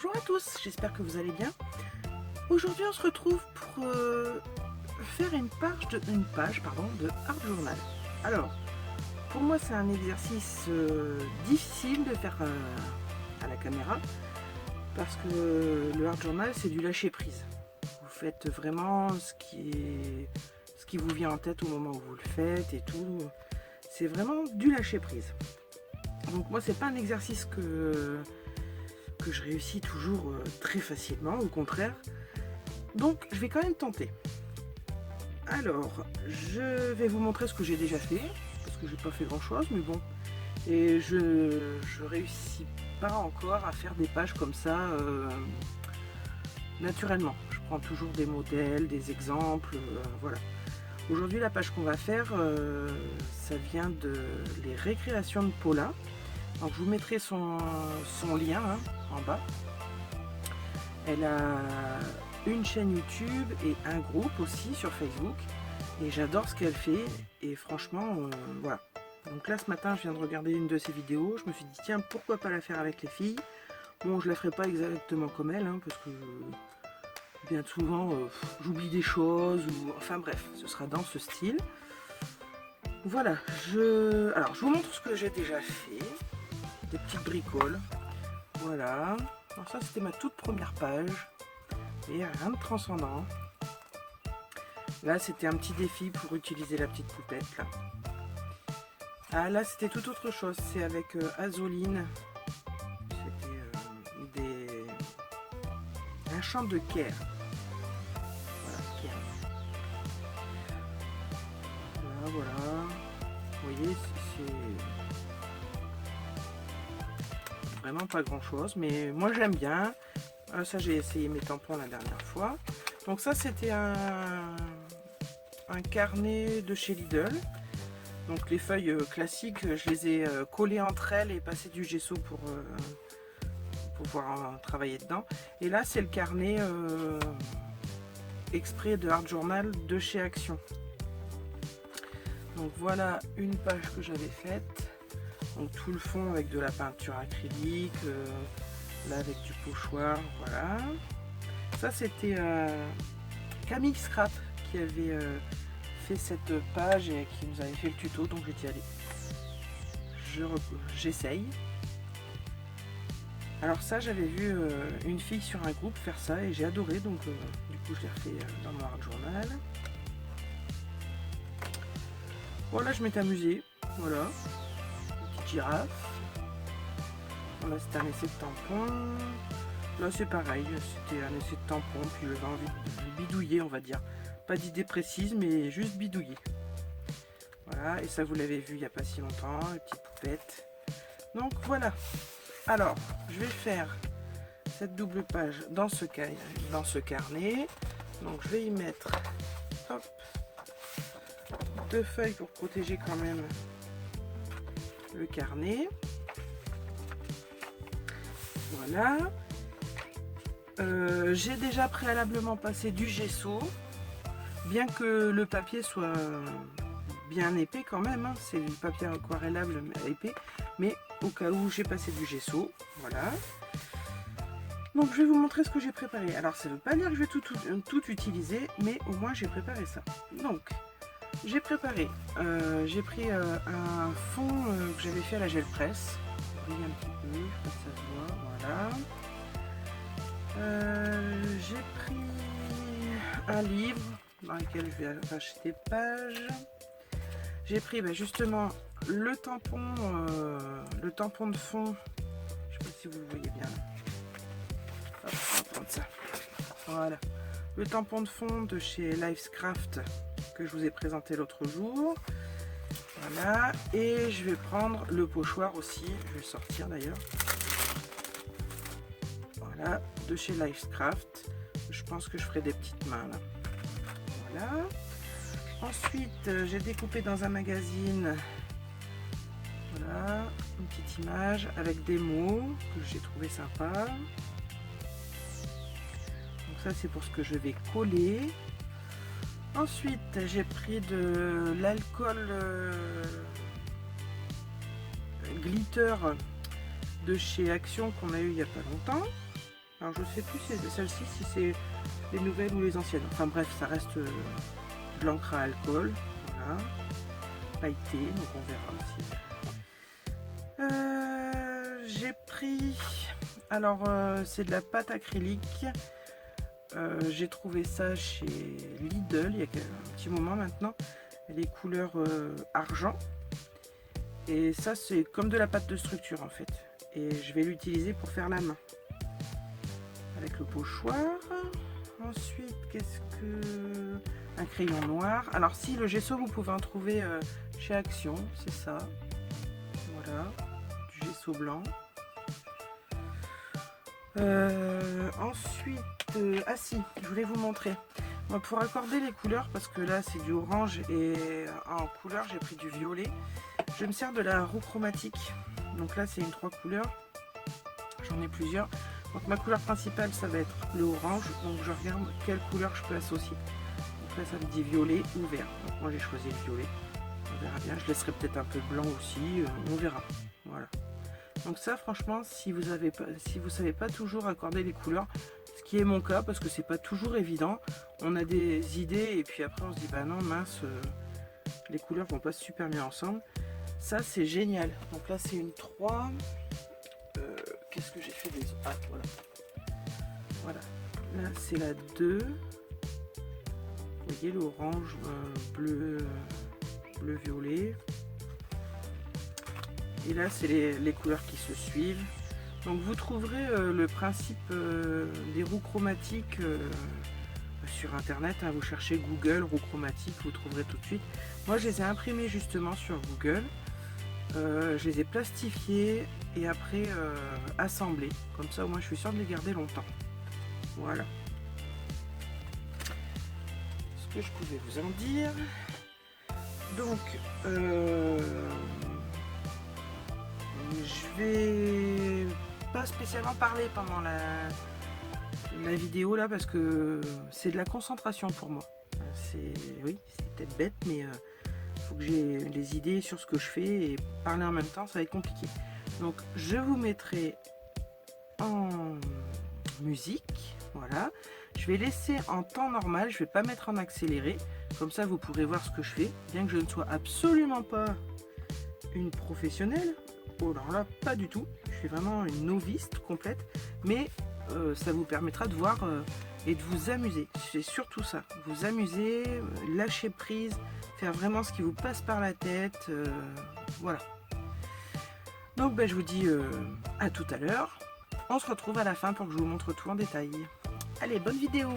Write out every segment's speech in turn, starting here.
Bonjour à tous, j'espère que vous allez bien. Aujourd'hui on se retrouve pour faire une page de Art Journal. Alors, pour moi c'est un exercice difficile de faire à la caméra parce que le Art Journal c'est du lâcher prise. Vous faites vraiment ce qui vous vient en tête au moment où vous le faites et tout. C'est vraiment du lâcher prise. Donc moi c'est pas un exercice que je réussis toujours très facilement, au contraire. Donc je vais quand même tenter. Alors, je vais vous montrer ce que j'ai déjà fait, parce que j'ai pas fait grand chose, mais bon. Et je réussis pas encore à faire des pages comme ça naturellement. Je prends toujours des modèles, des exemples, voilà. Aujourd'hui la page qu'on va faire, ça vient de les récréations de Paula. Donc je vous mettrai son lien hein, en bas. Elle a une chaîne YouTube et un groupe aussi sur Facebook. Et j'adore ce qu'elle fait. Et franchement, voilà. Donc là ce matin je viens de regarder une de ses vidéos. Je me suis dit tiens pourquoi pas la faire avec les filles. Bon je la ferai pas exactement comme elle hein, parce que bien souvent j'oublie des choses. Enfin bref, ce sera dans ce style. Voilà, alors je vous montre ce que j'ai déjà fait. Des petites bricoles, voilà. Alors ça c'était ma toute première page et rien de transcendant. Là c'était un petit défi pour utiliser la petite poupette là. Ah là c'était tout autre chose, c'est avec Azoline. C'était un champ de Caire. Voilà, Caire. Voilà. Vous voyez c'est vraiment pas grand chose, mais moi j'aime bien. Ça j'ai essayé mes tampons la dernière fois. Donc ça c'était un carnet de chez Lidl. Donc les feuilles classiques, je les ai collées entre elles et passé du gesso pour pouvoir travailler dedans. Et là c'est le carnet exprès de Art Journal de chez Action. Donc voilà une page que j'avais faite. Donc tout le fond avec de la peinture acrylique, là avec du pochoir, voilà. Ça c'était Camille Scrap qui avait fait cette page et qui nous avait fait le tuto, donc j'ai dit allez, j'essaye. Alors ça j'avais vu une fille sur un groupe faire ça et j'ai adoré, donc du coup je l'ai refait dans mon Art Journal. Voilà, je m'étais amusée, voilà. Girafe. Là c'était un essai de tampon. Là c'est pareil, c'était un essai de tampon, puis j'avais envie de bidouiller on va dire. Pas d'idée précise mais juste bidouiller. Voilà, et ça vous l'avez vu il n'y a pas si longtemps, les petites poupettes. Donc voilà. Alors, je vais faire cette double page dans ce carnet. Donc je vais y mettre hop, 2 feuilles pour protéger quand même le carnet. Voilà. J'ai déjà préalablement passé du gesso, bien que le papier soit bien épais quand même, hein. C'est du papier aquarellable épais, mais au cas où j'ai passé du gesso, voilà. Donc je vais vous montrer ce que j'ai préparé. Alors ça ne veut pas dire que je vais tout utiliser, mais au moins j'ai préparé ça. Donc j'ai préparé, j'ai pris un fond que j'avais fait à la gel presse. Un petit peu, je sais pas si ça se voit, voilà. J'ai pris un livre dans lequel je vais acheter des pages. J'ai pris justement le tampon de fond. Je sais pas si vous le voyez bien. Hop, on va prendre ça. Voilà. Le tampon de fond de chez Lifescraft que je vous ai présenté l'autre jour. Voilà, et je vais prendre le pochoir aussi, je vais le sortir d'ailleurs. Voilà, de chez Lifescraft. Je pense que je ferai des petites mains là. Voilà. Ensuite, j'ai découpé dans un magazine, voilà, une petite image avec des mots que j'ai trouvé sympa. Donc ça c'est pour ce que je vais coller. Ensuite, j'ai pris de l'alcool glitter de chez Action qu'on a eu il n'y a pas longtemps. Alors je sais plus si c'est celle-ci, si c'est les nouvelles ou les anciennes. Enfin bref, ça reste de l'encre à alcool. Voilà. Pailleté, donc on verra aussi. J'ai pris... Alors c'est de la pâte acrylique. J'ai trouvé ça chez Lidl il y a un petit moment maintenant. Les couleurs argent. Et ça c'est comme de la pâte de structure en fait. Et je vais l'utiliser pour faire la main. Avec le pochoir. Ensuite, qu'est-ce que... Un crayon noir. Alors si, le gesso, vous pouvez en trouver chez Action, c'est ça. Voilà, du gesso blanc. Ensuite, ah si, je voulais vous montrer. Moi, pour accorder les couleurs, parce que là c'est du orange et en couleur j'ai pris du violet, je me sers de la roue chromatique. Donc là c'est une 3 couleurs, j'en ai plusieurs. Donc ma couleur principale ça va être le orange, donc je regarde quelle couleur je peux associer. Donc là ça me dit violet ou vert, donc moi j'ai choisi le violet. On verra bien, je laisserai peut-être un peu blanc aussi, on verra. Voilà. Donc ça franchement, si vous savez pas toujours accorder les couleurs, ce qui est mon cas parce que c'est pas toujours évident, on a des idées et puis après on se dit bah non mince, les couleurs vont pas super bien ensemble. Ça c'est génial. Donc là c'est une 3. Qu'est-ce que j'ai fait des... Ah voilà. Voilà. Là c'est la 2. Vous voyez l'orange, bleu, violet. Et là c'est les couleurs qui se suivent. Donc vous trouverez le principe des roues chromatiques sur internet, hein. Vous cherchez Google roue chromatique, vous trouverez tout de suite. Moi je les ai imprimés justement sur Google. Je les ai plastifiés et après assemblés. Comme ça au moins je suis sûre de les garder longtemps. Voilà. Ce que je pouvais vous en dire. Donc je vais pas spécialement parler pendant la vidéo là parce que c'est de la concentration pour moi. Oui, c'est peut-être bête mais faut que j'ai les idées sur ce que je fais et parler en même temps ça va être compliqué. Donc je vous mettrai en musique, voilà. Je vais laisser en temps normal, je vais pas mettre en accéléré, comme ça vous pourrez voir ce que je fais, bien que je ne sois absolument pas une professionnelle. Oh alors là pas du tout, je suis vraiment une novice complète, mais ça vous permettra de voir et de vous amuser. C'est surtout ça, vous amuser, lâcher prise, faire vraiment ce qui vous passe par la tête, voilà. Donc ben, je vous dis à tout à l'heure. On se retrouve à la fin pour que je vous montre tout en détail. Allez, bonne vidéo!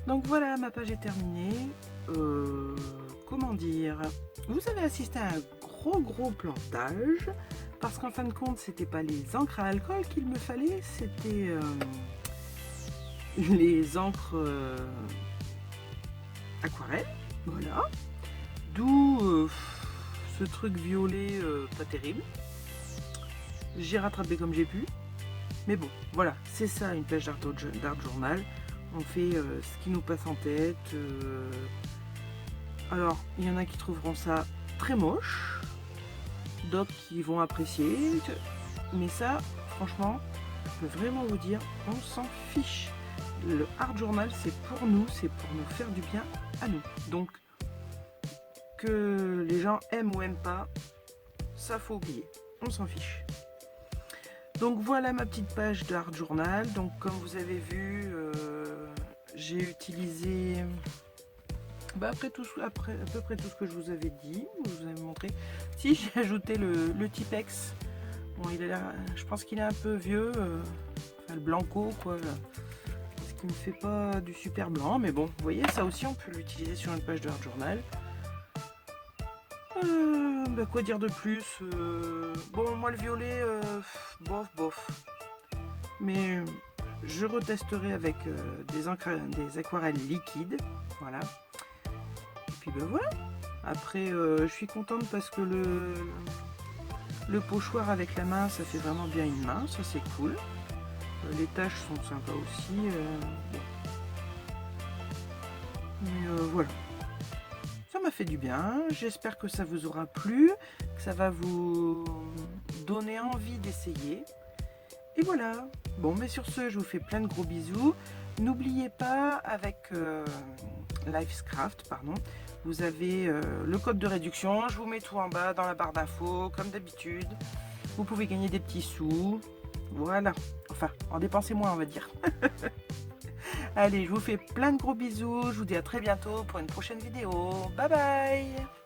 Donc voilà, ma page est terminée. Comment dire, vous avez assisté à un gros plantage, parce qu'en fin de compte, c'était pas les encres à alcool qu'il me fallait, c'était les encres aquarelles, voilà. D'où ce truc violet pas terrible. J'ai rattrapé comme j'ai pu. Mais bon, voilà, c'est ça une page d'art journal. On fait ce qui nous passe en tête. Alors, il y en a qui trouveront ça très moche. D'autres qui vont apprécier. Mais ça, franchement, je peux vraiment vous dire, on s'en fiche. Le art journal, c'est pour nous faire du bien à nous. Donc, que les gens aiment ou aiment pas, ça faut oublier. On s'en fiche. Donc voilà ma petite page d'art journal. Donc comme vous avez vu, j'ai utilisé à peu près tout ce que je vous avais dit, je vous avais montré. Si, j'ai ajouté le Tipex. Bon, il a l'air, je pense qu'il est un peu vieux, enfin, le blanco quoi. Ce qui ne fait pas du super blanc, mais bon, vous voyez, ça aussi on peut l'utiliser sur une page d'art journal. Quoi dire de plus, bon, moi le violet, bof. Mais je retesterai avec des aquarelles liquides. Voilà. Et puis ben voilà. Après, je suis contente parce que le pochoir avec la main, ça fait vraiment bien une main. Ça, c'est cool. Les taches sont sympas aussi. Bon. Mais voilà. Ça m'a fait du bien, j'espère que ça vous aura plu, que ça va vous donner envie d'essayer. Et voilà, bon mais sur ce, je vous fais plein de gros bisous. N'oubliez pas, avec Livescraft, pardon, vous avez le code de réduction, je vous mets tout en bas dans la barre d'infos, comme d'habitude. Vous pouvez gagner des petits sous, voilà, enfin, en dépenser moins on va dire. Allez, je vous fais plein de gros bisous. Je vous dis à très bientôt pour une prochaine vidéo. Bye bye!